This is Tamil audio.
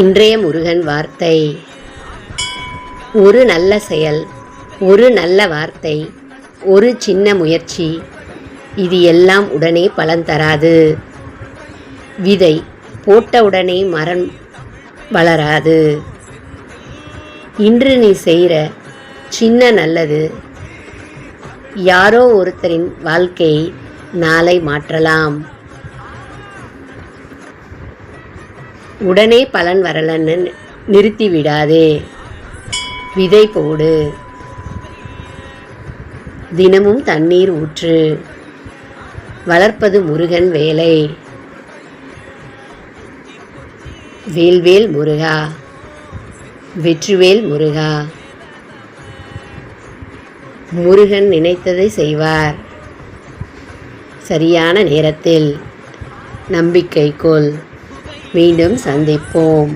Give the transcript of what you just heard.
இன்றைய முருகன் வார்த்தை: ஒரு நல்ல செயல், ஒரு நல்ல வார்த்தை, ஒரு சின்ன முயற்சி, இது எல்லாம் உடனே பலன் தராது. விதை போட்ட உடனே மரம் வளராது. இன்று நீ செய்கிற சின்ன நல்லது யாரோ ஒருத்தரின் வாழ்க்கையை நாளை மாற்றலாம். உடனே பலன் வரலன்னு நிறுத்தி விடாதே. விதை போடு, தினமும் தண்ணீர் ஊற்று. வளர்ப்பது முருகன் வேலை. வேல்வேல் முருகா, வெற்றிவேல் முருகா. முருகன் நினைத்ததை செய்வார். சரியான நேரத்தில். நம்பிக்கை கொள். மீண்டும் சந்திப்போம்.